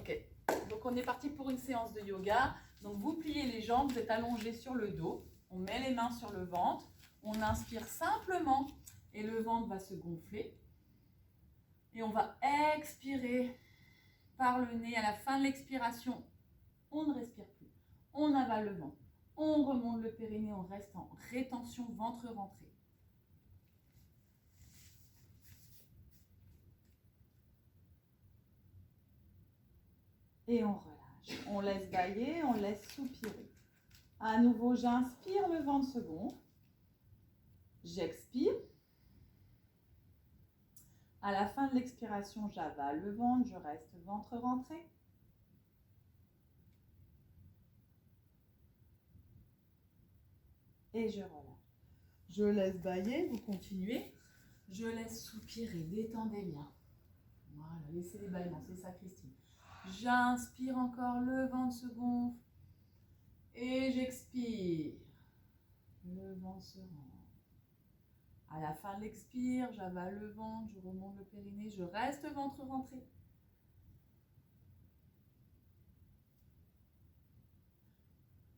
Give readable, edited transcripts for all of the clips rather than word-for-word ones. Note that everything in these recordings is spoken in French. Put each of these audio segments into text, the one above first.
Ok, donc on est parti pour une séance de yoga. Donc vous pliez les jambes, vous êtes allongé sur le dos. On met les mains sur le ventre. On inspire simplement et le ventre va se gonfler. Et on va expirer par le nez. À la fin de l'expiration, on ne respire plus. On avale le ventre. On remonte le périnée, on reste en rétention, ventre rentré. Et on relâche. On laisse bâiller, on laisse soupirer. À nouveau, j'inspire, le ventre se gonfle. J'expire. À la fin de l'expiration, j'avale le ventre, je reste ventre rentré. Et je relâche. Je laisse bâiller, vous continuez. Je laisse soupirer, détendez bien. Voilà, laissez les bâillements, c'est ça Christine. J'inspire encore, le ventre se gonfle. Et j'expire. Le ventre se rentre. À la fin de l'expire, j'avale le ventre, je remonte le périnée, je reste ventre rentré.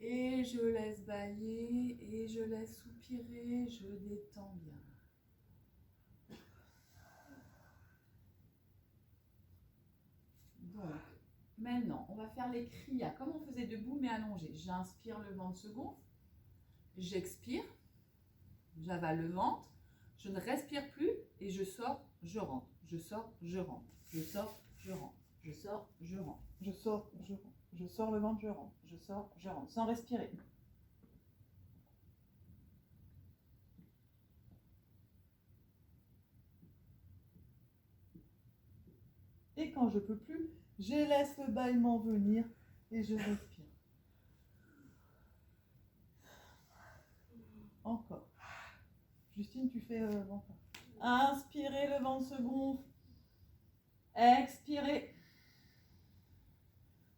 Et je laisse bâiller, et je laisse soupirer, je détends bien. Donc, maintenant, on va faire les kriyas, comme on faisait debout mais allongé. J'inspire, le ventre se gonfle. J'expire, j'avale le ventre. Je ne respire plus et je sors, je rentre. Je sors, je rentre. Je sors, je rentre. Je sors, je rentre. Je sors, je rentre. Je sors le ventre, je rentre. Je sors, je rentre. Sans respirer. Et quand je peux plus, je laisse le bâillement venir et je respire. Encore. Justine, tu fais ventre. Inspirez, le ventre se gonfle. Expirez.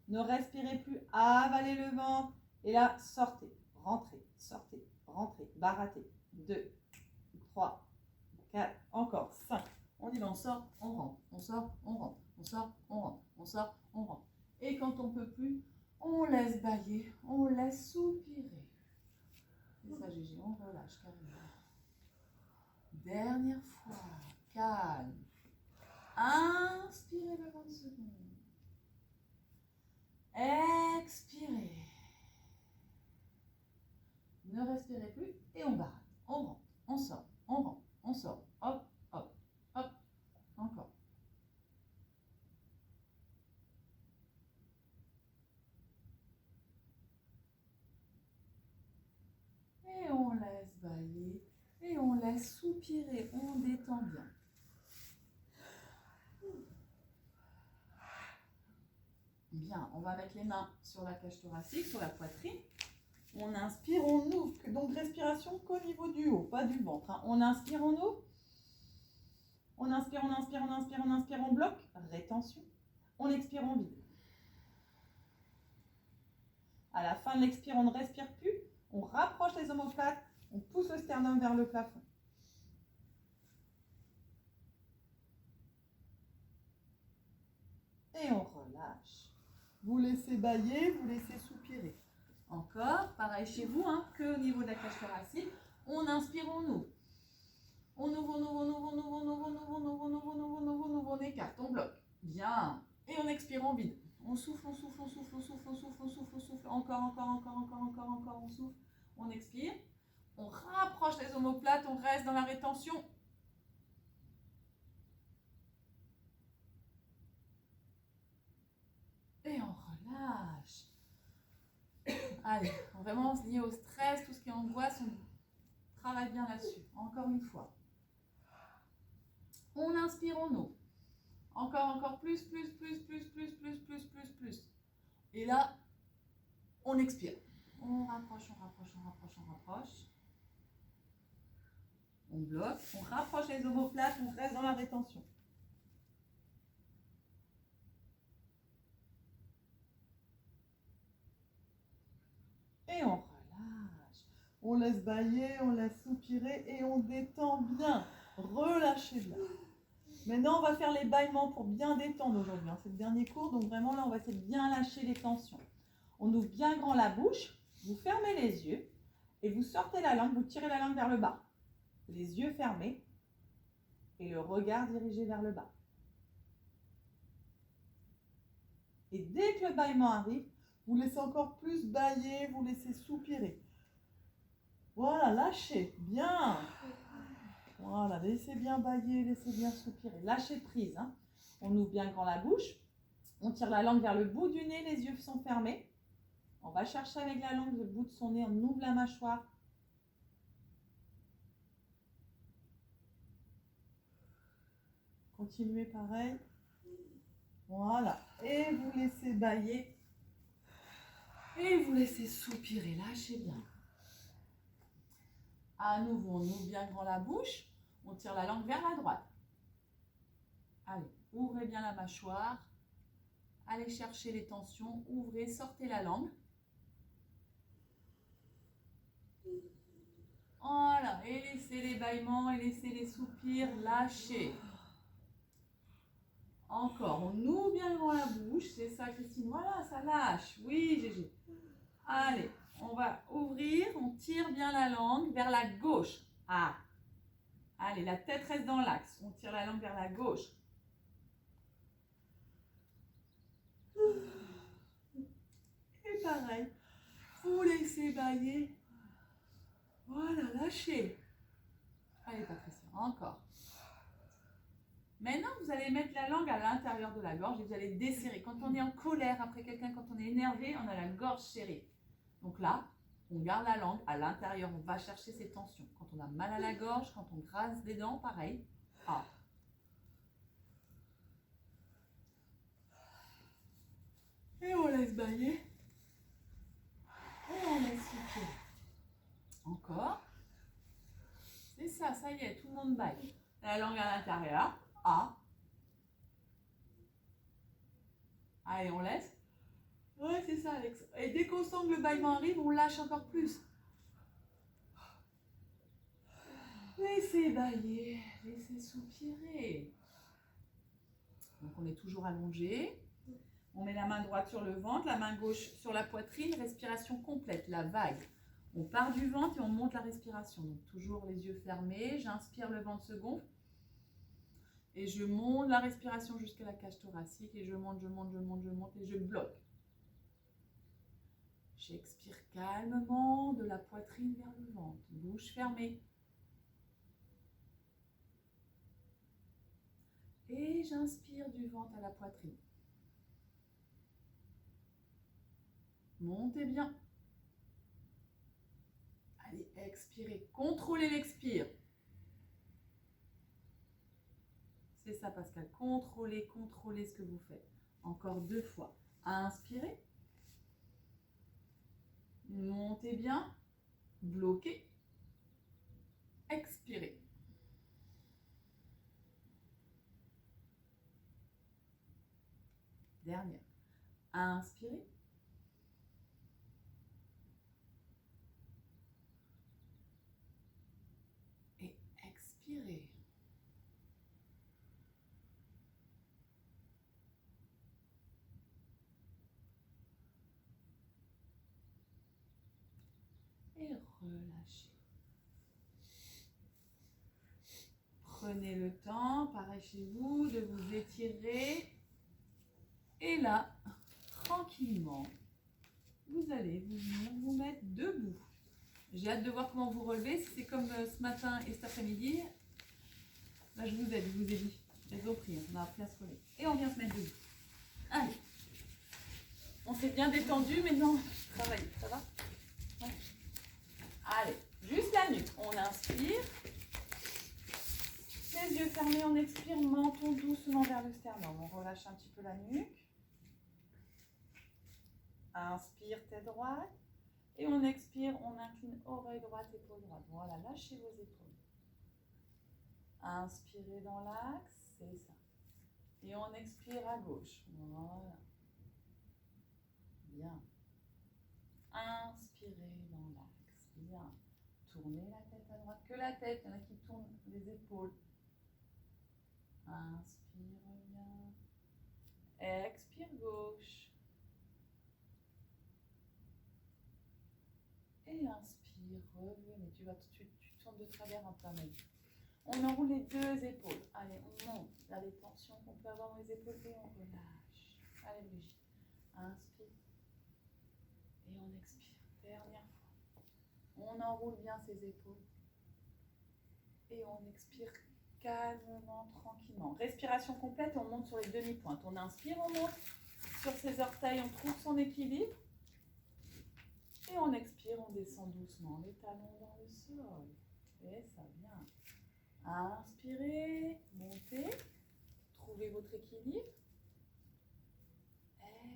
Ne respirez plus, avalez le ventre. Et là, sortez, rentrez, sortez, rentrez, baratez. 2, 3, 4, encore 5. On y va, on sort, on rentre, on sort, on rentre, on sort, on rentre, on sort, on rentre. Et quand on ne peut plus, on laisse bâiller, on laisse soupirer. C'est ça, Gégé, on relâche carrément. Dernière fois, calme. Inspirez le 20 secondes. Expirez. Ne respirez plus et on barre. On rentre, on sort, on rentre, on sort. Hop, hop, hop. Encore. Et on laisse bâiller et on laisse soupirer. On détend bien. Bien, on va mettre les mains sur la cage thoracique, sur la poitrine. On inspire, on ouvre. Donc respiration qu'au niveau du haut, pas du ventre. Hein. On inspire, on ouvre. On inspire, on inspire, on inspire, on inspire, on bloque. Rétention. On expire, on vide. À la fin de l'expire, on ne respire plus. On rapproche les omoplates. On pousse le sternum vers le plafond. Et on relâche. Vous laissez bâiller, vous laissez soupirer. Encore, pareil chez vous, hein, que au niveau de la cage thoracique. On inspire, on ouvre. On ouvre, on ouvre, on ouvre, on ouvre, on ouvre, on ouvre, on ouvre, on ouvre, on ouvre, on ouvre, on ouvre, on écarte, on bloque. Bien. Et on expire, on vide. On souffle, on souffle, on souffle, on souffle, on souffle, on souffle, on souffle. Encore, encore, encore, encore, encore, encore, on souffle. On expire. On rapproche les omoplates, on reste dans la rétention. Et on relâche. Allez, vraiment lié au stress, tout ce qui est angoisse, on travaille bien là-dessus. Encore une fois. On inspire, on ouvre. Encore plus, plus, plus, plus, plus, plus, plus, plus, plus. Et là, on expire. On rapproche, on rapproche, on rapproche, on rapproche. On bloque, on rapproche les omoplates, on reste dans la rétention. Et on relâche. On laisse bâiller, on laisse soupirer et on détend bien. Relâchez là. Maintenant, on va faire les bâillements pour bien détendre aujourd'hui. C'est le dernier cours, donc vraiment là, on va essayer de bien lâcher les tensions. On ouvre bien grand la bouche, vous fermez les yeux et vous sortez la langue, vous tirez la langue vers le bas. Les yeux fermés et le regard dirigé vers le bas. Et dès que le bâillement arrive, vous laissez encore plus bâiller, vous laissez soupirer. Voilà, lâchez, bien. Voilà, laissez bien bâiller, laissez bien soupirer. Lâchez prise. Hein. On ouvre bien grand la bouche. On tire la langue vers le bout du nez, les yeux sont fermés. On va chercher avec la langue le bout de son nez, on ouvre la mâchoire. Continuez pareil. Voilà. Et vous laissez bâiller. Et vous laissez soupirer. Lâchez bien. À nouveau, on ouvre bien grand la bouche. On tire la langue vers la droite. Allez, ouvrez bien la mâchoire. Allez chercher les tensions. Ouvrez, sortez la langue. Voilà. Et laissez les bâillements et laissez les soupirs. Lâchez. Encore. On ouvre bien grand la bouche. C'est ça, Christine. Voilà, ça lâche. Oui, Gégé. Allez, on va ouvrir. On tire bien la langue vers la gauche. Ah. Allez, la tête reste dans l'axe. On tire la langue vers la gauche. Et pareil, vous laissez bâiller. Voilà, lâchez. Allez, Patricia, encore. Maintenant, vous allez mettre la langue à l'intérieur de la gorge et vous allez desserrer. Quand on est en colère après quelqu'un, quand on est énervé, on a la gorge serrée. Donc là, on garde la langue à l'intérieur, on va chercher ces tensions. Quand on a mal à la gorge, quand on grasse des dents, pareil. Ah. Et on laisse bâiller. Et on laisse souffler. Encore. C'est ça, ça y est, tout le monde bâille. La langue à l'intérieur. Ah. Allez, on laisse. Ouais, c'est ça, Alex. Et dès qu'on sent que le bâillement arrive, on lâche encore plus. Laissez bâiller, laissez soupirer. Donc on est toujours allongé. On met la main droite sur le ventre, la main gauche sur la poitrine, respiration complète, la vague. On part du ventre et on monte la respiration. Donc toujours les yeux fermés, j'inspire, le ventre se gonfle. Et je monte la respiration jusqu'à la cage thoracique et je monte, je monte, je monte, je monte et je bloque. J'expire calmement de la poitrine vers le ventre, bouche fermée. Et j'inspire du ventre à la poitrine. Montez bien. Allez, expirez. Contrôlez l'expire. C'est ça, Pascal. Contrôlez, contrôlez ce que vous faites. Encore 2 fois. Inspirez. Montez bien. Bloquez. Expirez. Dernière. Inspirez. Et expirez. Et relâchez. Prenez le temps, pareil chez vous, de vous étirer. Et là, tranquillement, vous allez vous mettre debout. J'ai hâte de voir comment vous relevez. Si c'est comme ce matin et cet après-midi, là je vous aide, je vous ai dit. J'ai compris, on a appris à se relever. Et on vient se mettre debout. Allez. On s'est bien détendu, maintenant, travaillez, ça va? Ouais. Allez, juste la nuque. On inspire. Les yeux fermés, on expire, menton doucement vers le sternum. On relâche un petit peu la nuque. Inspire, tête droite. Et on expire, on incline oreille droite, épaule droite. Voilà, lâchez vos épaules. Inspirez dans l'axe, c'est ça. Et on expire à gauche. Voilà. Bien. Inspirez dans l'axe. Bien. Tournez la tête à droite. Que la tête, il y en a qui tournent les épaules. Inspire, reviens. Expire, gauche. Et inspire, revenez. Tu tournes de travers un peu, Amélie. On enroule les deux épaules. Allez, on monte la détention qu'on peut avoir dans les épaules et on relâche. Allez, Brigitte. Inspire. Et on expire. Dernière fois. On enroule bien ses épaules. Et on expire calmement, tranquillement. Respiration complète, on monte sur les demi-pointes. On inspire, on monte sur ses orteils, on trouve son équilibre. Et on expire, on descend doucement les talons dans le sol. Et ça vient. Inspirez, montez, trouvez votre équilibre.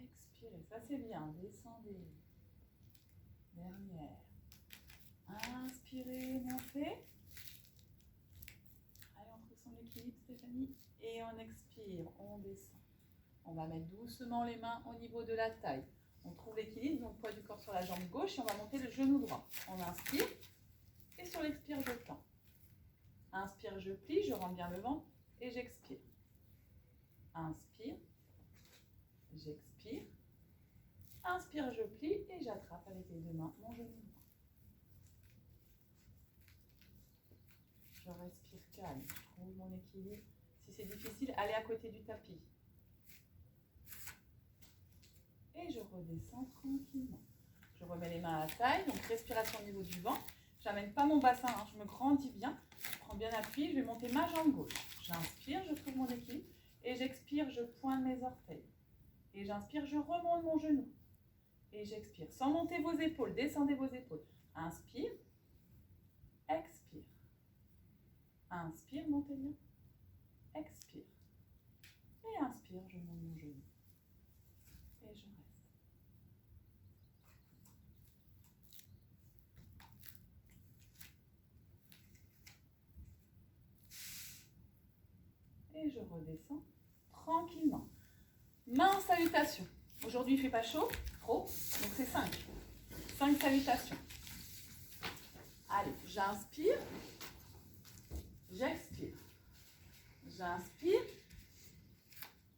Expirez, ça c'est bien, descendez. Dernière. Inspirez, montez. Allez, on trouve son équilibre, Stéphanie. Et on expire, on descend. On va mettre doucement les mains au niveau de la taille. On trouve l'équilibre, donc poids du corps sur la jambe gauche et on va monter le genou droit. On inspire et sur l'expire, je tends. Inspire, je plie, je rentre bien le ventre et j'expire. Inspire, j'expire. Inspire, je plie et j'attrape avec les deux mains mon genou droit. Je respire calme, je trouve mon équilibre. Si c'est difficile, allez à côté du tapis. Et je redescends tranquillement. Je remets les mains à la taille, donc respiration au niveau du ventre. Je n'amène pas mon bassin, hein, je me grandis bien. Je prends bien appui, je vais monter ma jambe gauche. J'inspire, je trouve mon équilibre. Et j'expire, je pointe mes orteils. Et j'inspire, je remonte mon genou. Et j'expire. Sans monter vos épaules, descendez vos épaules. Inspire, expire. Inspire, montez bien. Expire. Et inspire, je monte mon genou. Et je reste. Et je redescends tranquillement. Main salutation. Aujourd'hui, il ne fait pas chaud, trop, donc c'est 5. 5 salutations. Allez, j'inspire, j'expire. J'inspire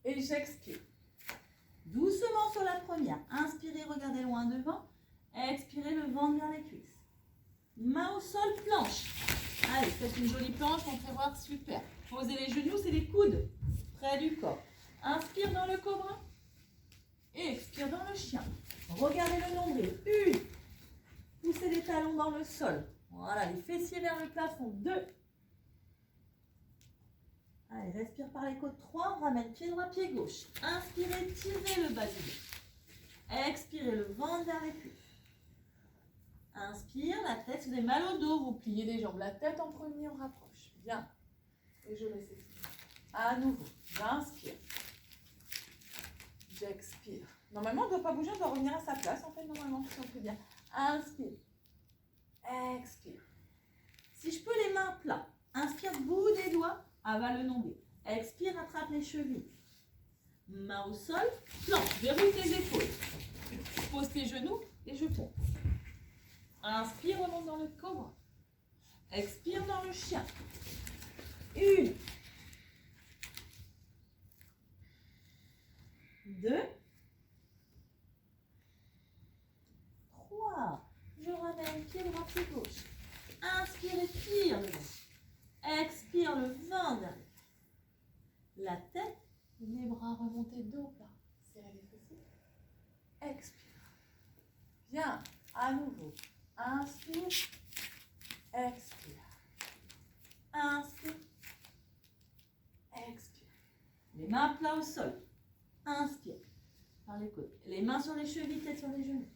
et j'expire. Doucement sur la première. Inspirez, regardez loin devant. Expirez, le ventre vers les cuisses. Main au sol, planche. Allez, faites une jolie planche, on fait voir, super. Posez les genoux, c'est les coudes près du corps. Inspire dans le cobra et expire dans le chien. Regardez le nombril. 1. Poussez les talons dans le sol. Voilà, les fessiers vers le plafond. 2. Allez, respire par les côtes. 3. On ramène pied droit, pied gauche. Inspirez, tirez le bas du dos. Expirez, le ventre vers les cuisses. Inspire, la tête, si vous avez mal au dos, vous pliez les jambes. La tête en premier, on rapproche. Bien. Et je laisse expirer. À nouveau, j'inspire. J'expire. Normalement, on ne doit pas bouger, on doit revenir à sa place. En fait, normalement, si on fait bien. Inspire. Expire. Si je peux, les mains plats. Inspire, bout des doigts, avale le nombril. Expire, attrape les chevilles. Main au sol, planche, verrouille tes épaules. Pose tes genoux et je tombe. Inspire, remonte dans le cobra. Expire dans le chien. 1. 2. 3. Je ramène pied droit, pied gauche. Inspire et tire le ventre. Expire le ventre derrière. La tête, les bras remontés dos plat. Serrez les fessiers. Expire. Bien. À nouveau. Inspire. Expire. Inspire. Expire. Les mains plats au sol. Inspire. Par les côtes. Les mains sur les chevilles, tête sur les genoux.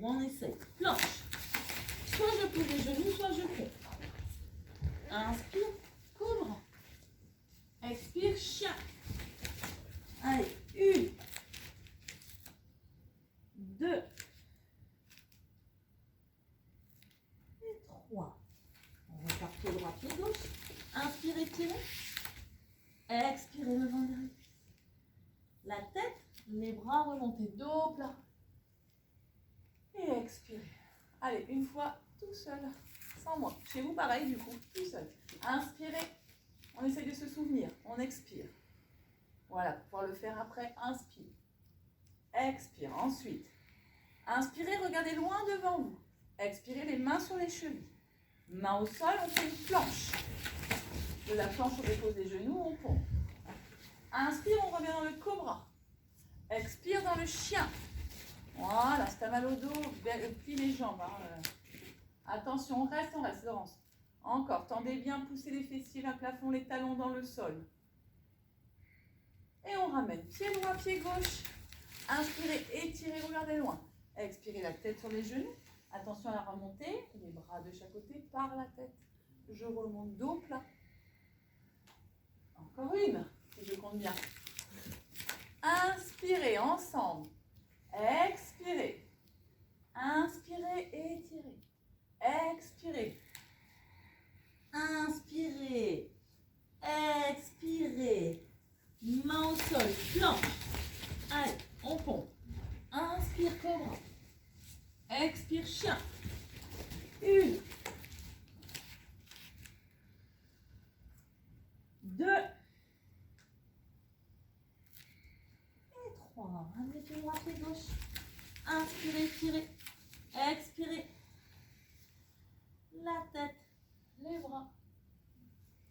On essaye. Planche. Soit je pose les genoux, soit je fais. Inspire. Cobra. Expire. Chien. Allez. 1. 2. Et 3. On repart pied droit, pied gauche. Inspirez, tirez. Expirez le ventre derrière. La tête, les bras remontés dos plat. Et expirez. Allez, une fois tout seul, sans moi. Chez vous, pareil, du coup, tout seul. Inspirez. On essaye de se souvenir. On expire. Voilà, pour pouvoir le faire après, inspire. Expire. Ensuite, inspirez, regardez loin devant vous. Expirez, les mains sur les chevilles. Main au sol, on fait une planche. De la planche, on dépose les genoux, on pompe. Inspire, on revient dans le cobra. Expire dans le chien. Voilà, si t'as mal au dos, plie les jambes. Hein. Attention, on reste, Laurence. Encore, tendez bien, poussez les fessiers vers le plafond, les talons dans le sol. Et on ramène pied droit, pied gauche. Inspirez, étirez, regardez loin. Expirez la tête sur les genoux. Attention à la remontée, les bras de chaque côté par la tête. Je remonte dos plat. Encore une, si je compte bien. Inspirez ensemble. Expirez. Inspirez, étirez. Expirez. Inspirez. Expirez. Main au sol, planche. Allez, on pompe. Inspire cobra. Expire chien. 1, 2 et 3. Ramenez pied droit, pied gauche. Inspirez, étirez. Expirez. La tête, les bras.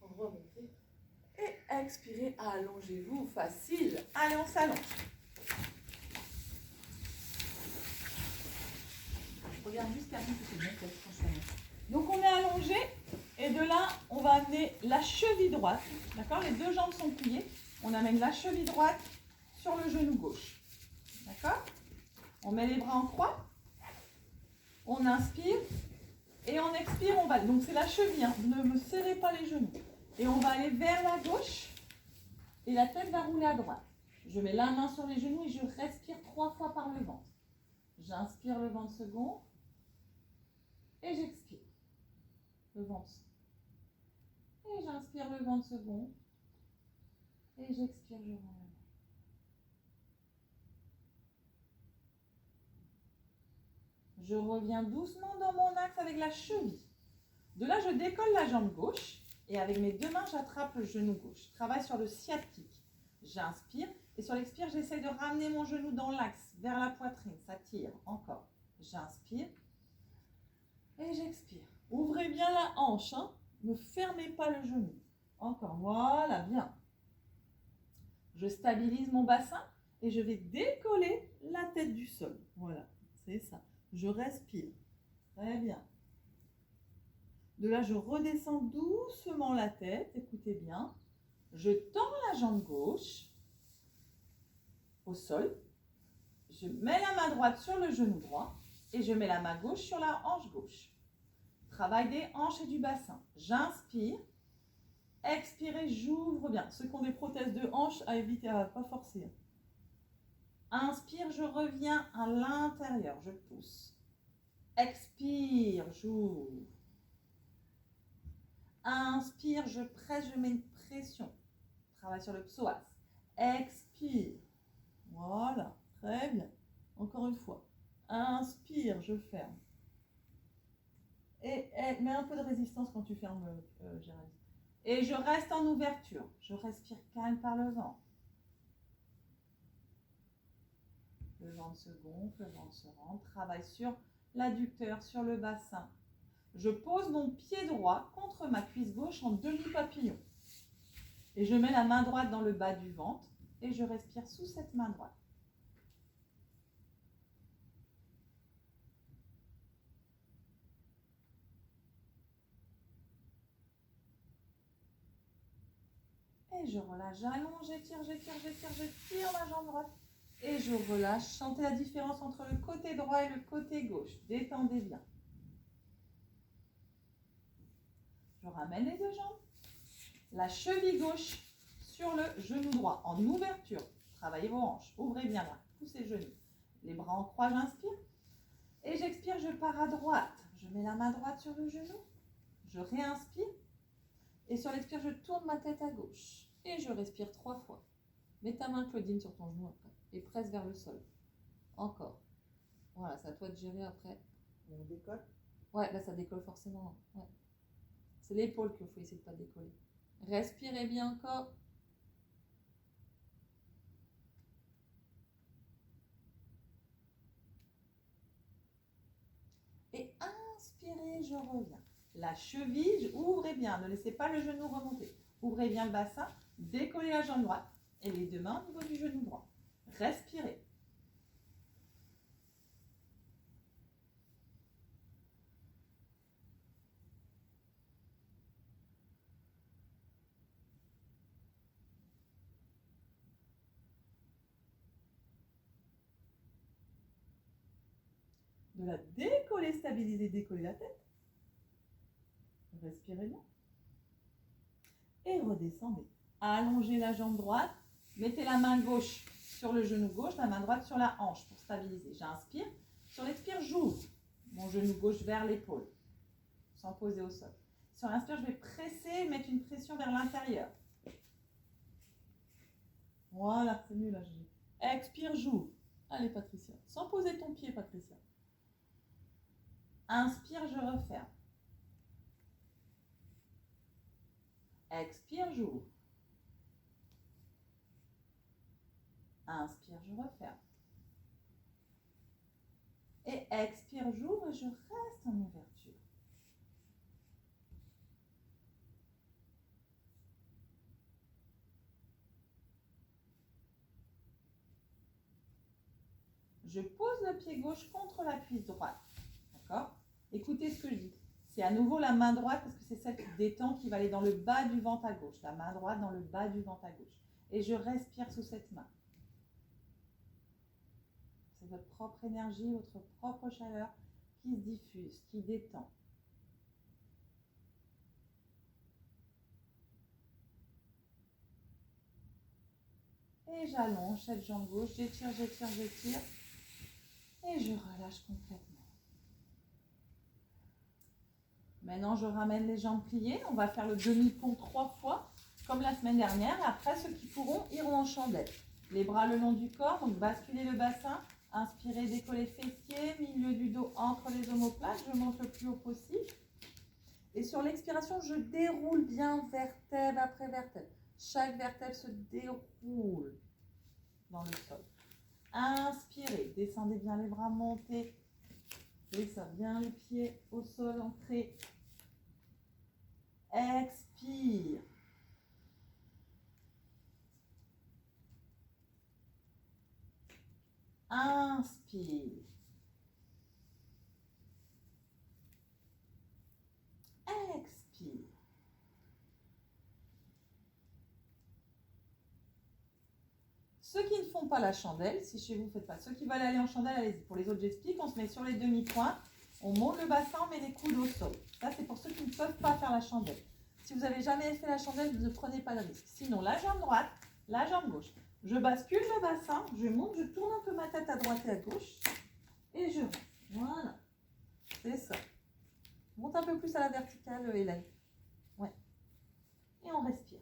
Remontez. Et expirez, allongez-vous, facile. Allez, on s'allonge. Je regarde juste Karine que c'est bien peut-être quand je s'allonge. Donc on est allongé et de là, on va amener la cheville droite. D'accord? Les deux jambes sont pliées. On amène la cheville droite sur le genou gauche. D'accord? On met les bras en croix. On inspire et on expire, on va. Donc c'est la cheville, hein. Ne me serrez pas les genoux. Et on va aller vers la gauche et la tête va rouler à droite. Je mets la main sur les genoux et je respire 3 fois par le ventre. J'inspire, le ventre se gonfle et j'expire. Le ventre. Et j'inspire, le ventre se gonfle et j'expire, je rends la main. Je reviens doucement dans mon axe avec la cheville. De là, je décolle la jambe gauche. Et avec mes deux mains, j'attrape le genou gauche. Je travaille sur le sciatique. J'inspire. Et sur l'expire, j'essaie de ramener mon genou dans l'axe, vers la poitrine. Ça tire. Encore. J'inspire. Et j'expire. Ouvrez bien la hanche. Hein. Ne fermez pas le genou. Encore. Voilà. Bien. Je stabilise mon bassin. Et je vais décoller la tête du sol. Voilà. C'est ça. Je respire. Très bien. De là, je redescends doucement la tête, écoutez bien. Je tends la jambe gauche au sol. Je mets la main droite sur le genou droit et je mets la main gauche sur la hanche gauche. Travail des hanches et du bassin. J'inspire. Expirez, j'ouvre bien. Ceux qui ont des prothèses de hanches, à éviter, à ne pas forcer. Inspire, je reviens à l'intérieur, je pousse. Expire, j'ouvre. Inspire, je presse, je mets une pression. Travaille sur le psoas. Expire. Voilà, très bien. Encore une fois. Inspire, je ferme. Et mets un peu de résistance quand tu fermes, Géraldine. Et je reste en ouverture. Je respire calme par le ventre. Le ventre se gonfle, le ventre se rentre. Travaille sur l'adducteur, sur le bassin. Je pose mon pied droit contre ma cuisse gauche en demi-papillon. Et je mets la main droite dans le bas du ventre et je respire sous cette main droite. Et je relâche, j'allonge, j'étire la jambe droite. Et je relâche. Sentez la différence entre le côté droit et le côté gauche. Détendez bien. Je ramène les deux jambes. La cheville gauche sur le genou droit en ouverture. Travaillez vos hanches. Ouvrez bien là. Poussez les genoux. Les bras en croix, j'inspire. Et j'expire, je pars à droite. Je mets la main droite sur le genou. Je réinspire. Et sur l'expire, je tourne ma tête à gauche. Et je respire 3 fois. Mets ta main, Claudine, sur ton genou après. Et presse vers le sol. Encore. Voilà, c'est à toi de gérer après. On décolle? Ouais, là ça décolle forcément. Ouais. C'est l'épaule qu'il faut essayer de ne pas décoller. Respirez bien encore. Et inspirez, je reviens. La cheville, ouvrez bien, ne laissez pas le genou remonter. Ouvrez bien le bassin, décollez la jambe droite et les deux mains au niveau du genou droit. Respirez. De la décoller, stabiliser, décoller la tête. Respirez bien. Et redescendez. Allongez la jambe droite. Mettez la main gauche sur le genou gauche, la main droite sur la hanche pour stabiliser. J'inspire. Sur l'expire, j'ouvre mon genou gauche vers l'épaule, sans poser au sol. Sur l'inspire, je vais presser, mettre une pression vers l'intérieur. Voilà, c'est mieux là. Expire, j'ouvre. Allez, Patricia. Sans poser ton pied, Patricia. Inspire, je referme. Expire, j'ouvre. Inspire, je referme. Et expire, j'ouvre et je reste en ouverture. Je pose le pied gauche contre la cuisse droite. D'accord? Écoutez ce que je dis. C'est à nouveau la main droite parce que c'est celle qui détend, qui va aller dans le bas du ventre à gauche. La main droite dans le bas du ventre à gauche. Et je respire sous cette main. C'est votre propre énergie, votre propre chaleur qui se diffuse, qui détend. Et j'allonge cette jambe gauche, j'étire, j'étire, j'étire. Et je relâche complètement. Maintenant, je ramène les jambes pliées. On va faire le demi-pont 3 fois, comme la semaine dernière. Et après, ceux qui pourront iront en chandelle. Les bras le long du corps, donc basculez le bassin. Inspirez, décollez fessiers, milieu du dos entre les omoplates. Je monte le plus haut possible. Et sur l'expiration, je déroule bien vertèbre après vertèbre. Chaque vertèbre se déroule dans le sol. Inspirez, descendez bien les bras, montez. Et ça, bien les pieds au sol, entrez. Expire. Inspire. Expire. Ceux qui ne font pas la chandelle, si chez vous, ne faites pas. Ceux qui veulent aller en chandelle, allez-y. Pour les autres, j'explique. On se met sur les demi-points. On monte le bassin, on met les coudes au sol. Ça, c'est pour ceux qui ne peuvent pas faire la chandelle. Si vous n'avez jamais fait la chandelle, vous ne prenez pas de risque. Sinon, la jambe droite, la jambe gauche. Je bascule le bassin, je monte, je tourne un peu ma tête à droite et à gauche. Et je reste. Voilà. C'est ça. Monte un peu plus à la verticale, Hélène. Ouais. Et on respire.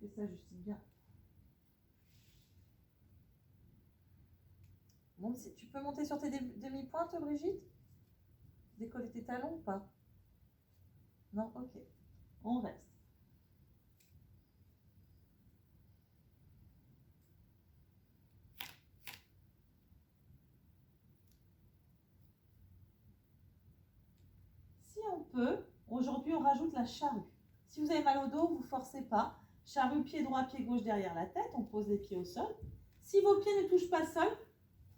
Et ça, Justine, bien. Bon, tu peux monter sur tes demi-pointes, Brigitte? Décoller tes talons ou pas? Non? Ok. On reste. Si on peut, aujourd'hui, on rajoute la charrue. Si vous avez mal au dos, vous ne forcez pas. Charrue, pied droit, pied gauche derrière la tête. On pose les pieds au sol. Si vos pieds ne touchent pas sol,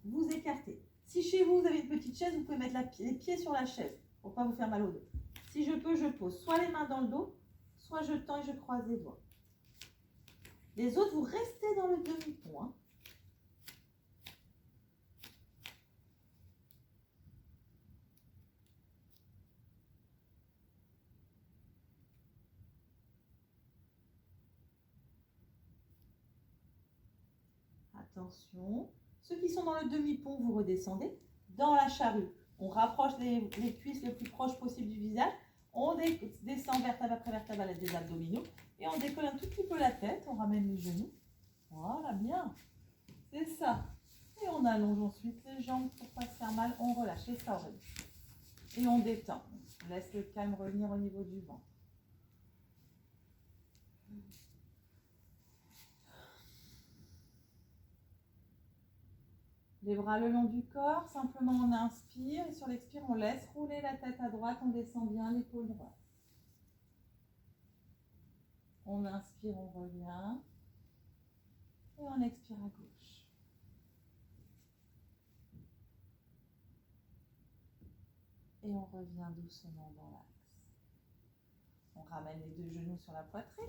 vous écartez. Si chez vous, vous avez une petite chaise, vous pouvez mettre les pieds sur la chaise pour ne pas vous faire mal au dos. Si je peux, je pose soit les mains dans le dos, soit je tends et je croise les doigts. Les autres, vous restez dans le demi-pont. Hein. Attention. Ceux qui sont dans le demi-pont, vous redescendez. Dans la charrue, on rapproche les cuisses le plus proche possible du visage. On descend vertèbre après vertèbre à l'aide des abdominaux. Et on décolle un tout petit peu la tête. On ramène les genoux. Voilà, bien. C'est ça. Et on allonge ensuite les jambes pour ne pas se faire mal. On relâche. Et ça, on relâche. Et on détend. On laisse le calme revenir au niveau du ventre. Les bras le long du corps, simplement on inspire et sur l'expire, on laisse rouler la tête à droite, on descend bien l'épaule droite. On inspire, on revient et on expire à gauche. Et on revient doucement dans l'axe. On ramène les deux genoux sur la poitrine,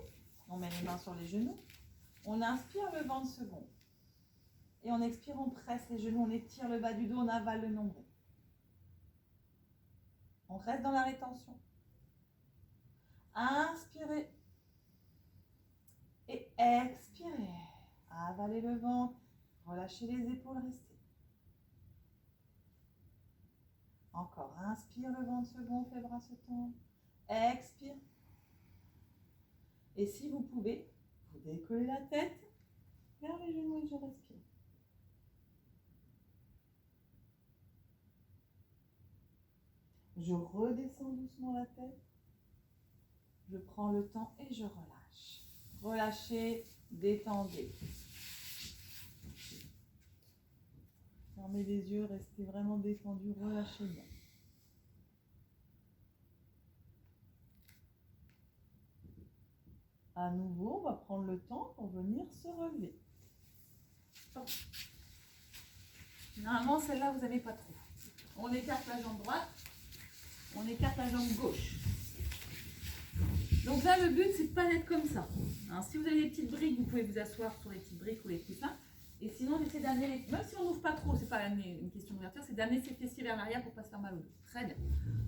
on met les mains sur les genoux, on inspire, le ventre se gonfle. Et on expire, on presse les genoux, on étire le bas du dos, on avale le nombril. On reste dans la rétention. Inspirez. Et expirez. Avalez le ventre. Relâchez les épaules, restez. Encore. Inspire, le ventre se gonfle, les bras se tendent. Expire. Et si vous pouvez, vous décollez la tête vers les genoux et je respire. Je redescends doucement la tête. Je prends le temps et je relâche. Relâchez, détendez. Fermez les yeux, restez vraiment détendu, relâchez bien. À nouveau, on va prendre le temps pour venir se relever. Bon. Normalement, celle-là, vous n'avez pas trop. On écarte la jambe droite. On écarte la jambe gauche. Donc là, le but, c'est de pas d'être comme ça. Alors, si vous avez des petites briques, vous pouvez vous asseoir sur les petites briques ou les coussins. Et sinon, j'essaie d'amener les... Même si on n'ouvre pas trop, c'est pas une question d'ouverture, c'est d'amener ses fessiers vers l'arrière pour pas se faire mal au dos. Très bien.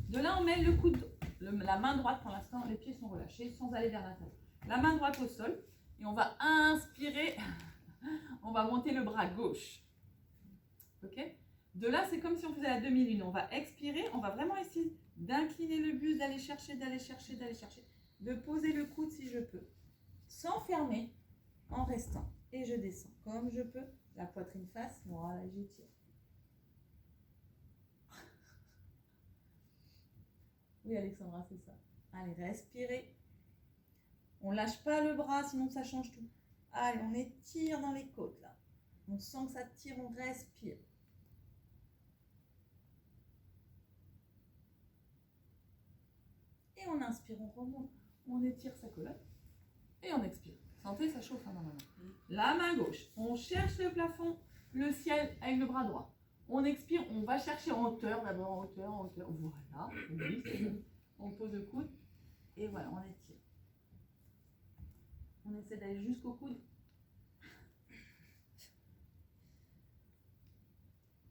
De là, on met le coude, la main droite pour l'instant, les pieds sont relâchés sans aller vers l'intérieur. La main droite au sol. Et on va inspirer. On va monter le bras gauche. Ok ? De là, c'est comme si on faisait la demi-lune. On va expirer, on va vraiment essayer d'incliner le buste, d'aller chercher, de poser le coude si je peux, sans fermer, en restant. Et je descends comme je peux, la poitrine face, voilà, j'étire. Oui, Alexandra, c'est ça. Allez, respirez. On ne lâche pas le bras, sinon ça change tout. Allez, on étire dans les côtes, là. On sent que ça tire, on respire. Et on inspire, on remonte, on étire sa colonne et on expire. Sentez, ça chauffe normalement. La main gauche, on cherche le plafond, le ciel avec le bras droit. On expire, on va chercher en hauteur, d'abord en hauteur. Voilà, on pose le coude et voilà, on étire. On essaie d'aller jusqu'au coude.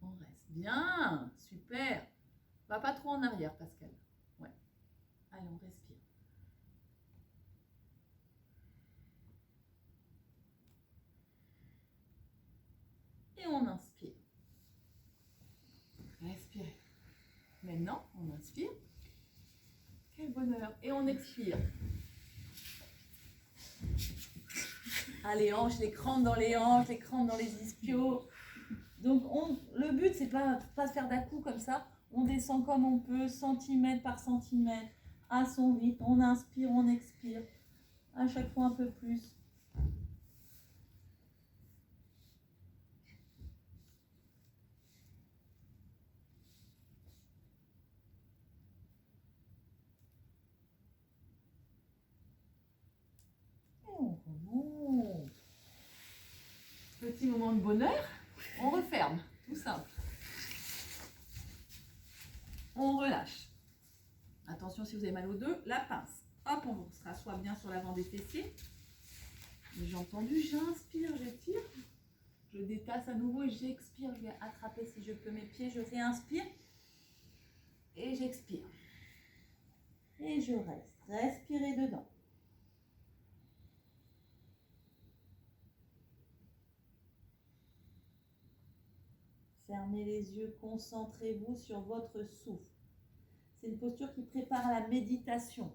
On reste bien, super. Va pas trop en arrière, Pascal. Ouais. Allez, on respire. Et on inspire. Respirez. Maintenant, on inspire. Quel bonheur. Et on expire. Ah, les hanches, les crampes dans les hanches, les crampes dans les ischios. Donc, le but, c'est pas se faire d'un coup comme ça. On descend comme on peut, centimètre par centimètre, à son rythme. On inspire, on expire. À chaque fois un peu plus. Et on remonte. Petit moment de bonheur. On referme, tout simple. On relâche. Attention si vous avez mal au dos, la pince. Hop, on se rassoit bien sur l'avant des fessiers. J'ai entendu, j'inspire, j'étire. Je détasse à nouveau et j'expire. Je vais attraper si je peux mes pieds. Je réinspire. Et j'expire. Et je reste. Respirez dedans. Fermez les yeux, concentrez-vous sur votre souffle. C'est une posture qui prépare à la méditation,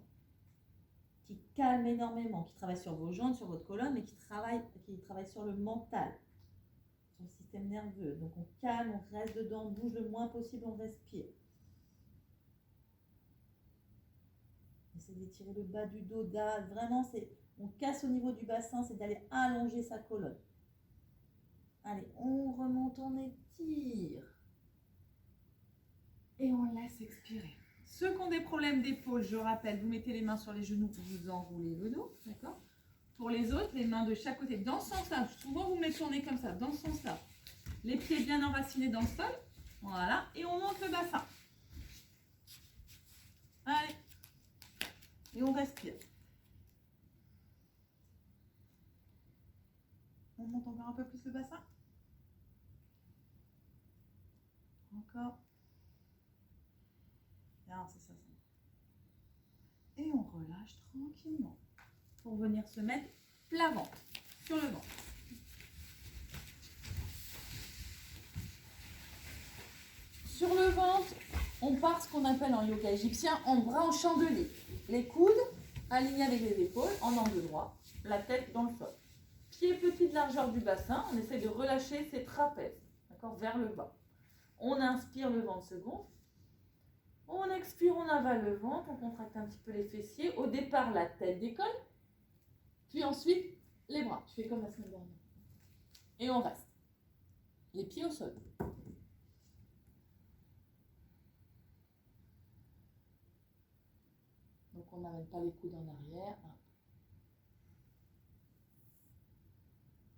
qui calme énormément, qui travaille sur vos jambes, sur votre colonne, mais qui travaille sur le mental, sur le système nerveux. Donc on calme, on reste dedans, on bouge le moins possible, on respire. Essaye d'étirer le bas du dos. Vraiment, on casse au niveau du bassin, c'est d'aller allonger sa colonne. Allez, on remonte, on étire. Et on laisse expirer. Ceux qui ont des problèmes d'épaule, je rappelle, vous mettez les mains sur les genoux, vous enroulez le dos, d'accord? Pour les autres, les mains de chaque côté, dans ce sens-là. Souvent, vous mettez tourner comme ça, dans ce sens-là. Les pieds bien enracinés dans le sol. Voilà. Et on monte le bassin. Allez. Et on respire. On monte encore un peu plus le bassin. Encore. Alors, c'est ça. Et on relâche tranquillement. Pour venir se mettre plat ventre, sur le ventre. Sur le ventre, on part ce qu'on appelle en yoga égyptien en bras en chandelier. Les coudes alignés avec les épaules en angle droit, la tête dans le sol. Pieds petits de largeur du bassin, on essaie de relâcher ses trapèzes, d'accord, vers le bas. On inspire, le ventre se gonfle. On expire, on avale le ventre, on contracte un petit peu les fessiers. Au départ, la tête décolle. Puis ensuite, les bras. Tu fais comme la semaine dernière. Et on reste. Les pieds au sol. Donc on n'amène pas les coudes en arrière.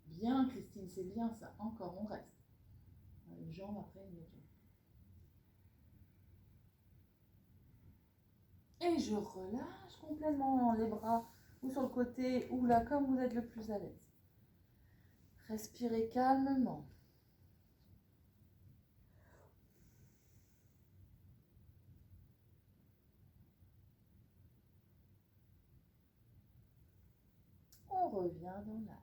Bien, Christine, c'est bien ça. Encore, on reste. Une jambe après une autre jambe. Et je relâche complètement les bras ou sur le côté ou là, comme vous êtes le plus à l'aise. Respirez calmement. On revient dans l'axe.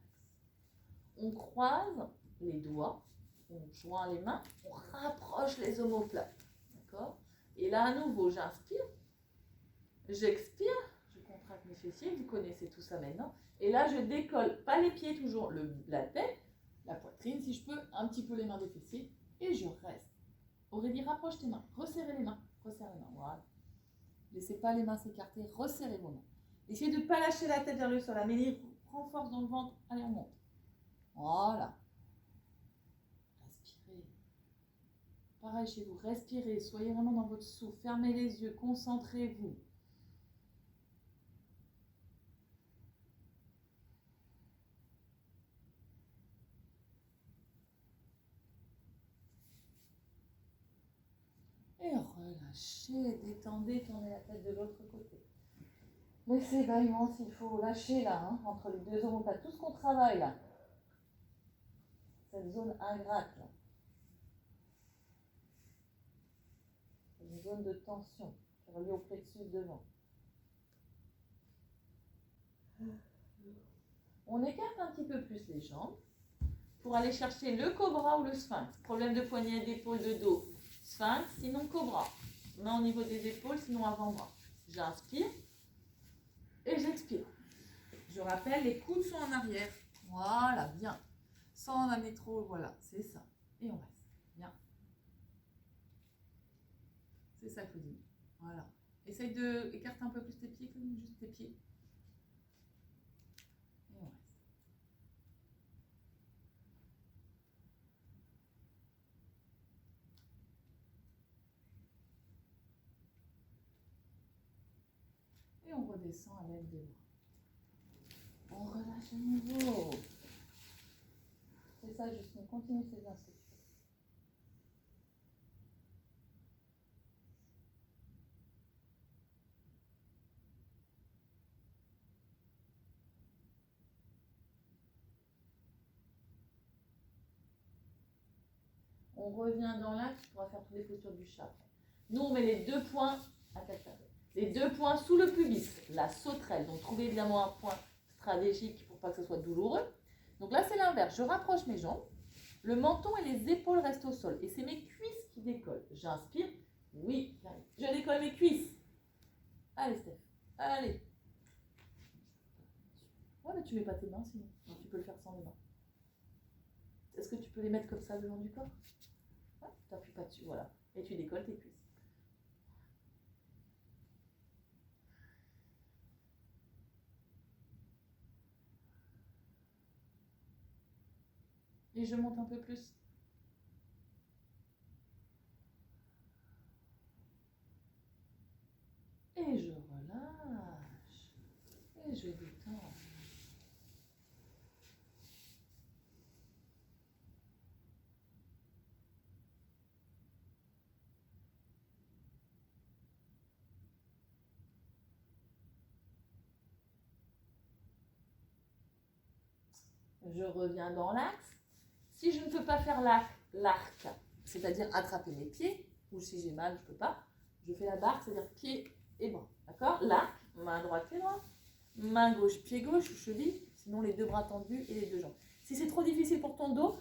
On croise les doigts, on joint les mains, on rapproche les omoplates. D'accord? Et là, à nouveau, j'inspire, j'expire, je contracte mes fessiers, vous connaissez tout ça maintenant. Et là, je décolle, pas les pieds toujours, la tête, la poitrine, si je peux, un petit peu les mains des fessiers, et je reste. Aurélie, rapproche tes mains, resserrez les mains, voilà. Laissez pas les mains s'écarter, resserrez vos mains. Essayez de ne pas lâcher la tête vers le sol, Amélie, prends force dans le ventre, allez, on monte. Voilà. Respirez. Pareil chez vous, respirez, soyez vraiment dans votre souffle, fermez les yeux, concentrez-vous. Et relâchez, détendez, tournez la tête de l'autre côté. Laissez bâillement s'il faut, lâchez là, hein, entre les deux omoplates, tout ce qu'on travaille là. Cette zone ingrate là. Une zone de tension qui est reliée au plexus devant. On écarte un petit peu plus les jambes pour aller chercher le cobra ou le sphinx. Problème de poignet, d'épaule, de dos. Sphinx, sinon cobra. Main au niveau des épaules, sinon avant-bras. J'inspire et j'expire. Je rappelle, les coudes sont en arrière. Voilà, bien. Sans en amener trop, voilà, c'est ça. Et on reste. Bien. C'est ça, Claudine. Voilà. Essaye de écarter un peu plus tes pieds, Claudine, juste tes pieds. Et on reste. Et on redescend à l'aide des bras. On relâche à nouveau. C'est ça, Justine. Continue ces instructions. On revient dans l'axe pour faire toutes les postures du chat. Nous, on met les deux poings à quatre pattes. Les deux points sous le pubis, la sauterelle. Donc, trouvez évidemment un point stratégique pour pas que ce soit douloureux. Donc là, c'est l'inverse. Je rapproche mes jambes. Le menton et les épaules restent au sol. Et c'est mes cuisses qui décollent. J'inspire. Oui, je décolle mes cuisses. Allez, Steph. Allez. Ouais, mais tu mets pas tes mains sinon. Donc, tu peux le faire sans les mains. Est-ce que tu peux les mettre comme ça le long du corps? Ouais, tu n'appuies pas dessus, voilà. Et tu décolles tes cuisses. Et je monte un peu plus. Et je relâche. Et je détends. Je reviens dans l'axe. Si je ne peux pas faire l'arc, c'est-à-dire attraper mes pieds, ou si j'ai mal, je ne peux pas, je fais la barre, c'est-à-dire pied et bras. D'accord? L'arc, main droite, pied droit, main gauche, pied gauche, cheville, sinon les deux bras tendus et les deux jambes. Si c'est trop difficile pour ton dos,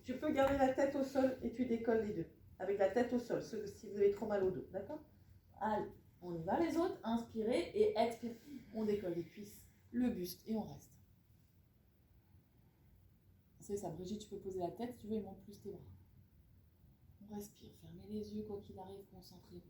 tu peux garder la tête au sol et tu décolles les deux. Avec la tête au sol, si vous avez trop mal au dos. D'accord? Allez, on y va les autres. Inspirez et expirez. On décolle les cuisses, le buste et on reste. C'est ça, Brigitte, tu peux poser la tête, si tu veux, et monte plus tes bras. On respire, fermez les yeux, quoi qu'il arrive, concentrez-vous.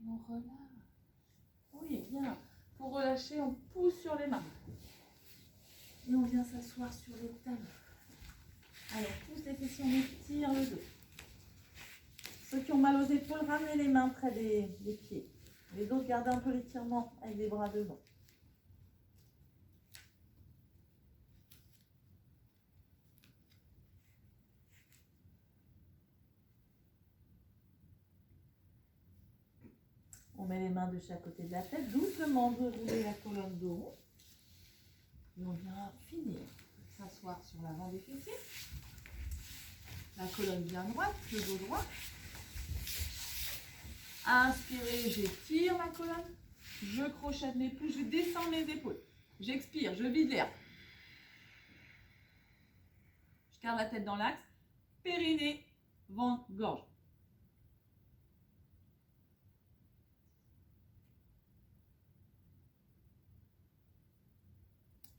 On relâche. Oui, bien. Pour relâcher, on pousse sur les mains. Et on vient s'asseoir sur les talons. Allez, on pousse les fessiers, on étire le dos. Ceux qui ont mal aux épaules, ramenez les mains près des pieds. Les autres, gardez un peu l'étirement avec les bras devant. On met les mains de chaque côté de la tête, doucement dérouler la colonne de haut. Et on vient finir, s'asseoir sur l'avant des fessiers. La colonne bien droite, le dos droit. Inspirez, j'étire ma colonne. Je crochette mes pouces, je descends mes épaules. J'expire, je vide l'air. Je garde la tête dans l'axe. Périnée, ventre, gorge.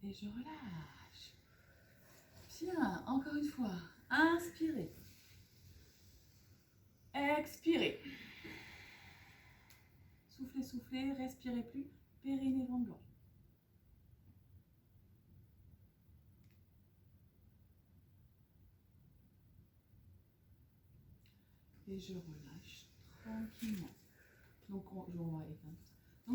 Et je relâche. Bien, encore une fois. Inspirez. Expirez. Soufflez, soufflez, respirez plus. Périnée, ventre, gorge. Et je relâche tranquillement. Donc,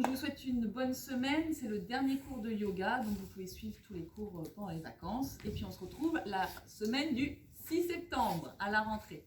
je vous souhaite une bonne semaine. C'est le dernier cours de yoga. Donc, vous pouvez suivre tous les cours pendant les vacances. Et puis, on se retrouve la semaine du 6 septembre à la rentrée.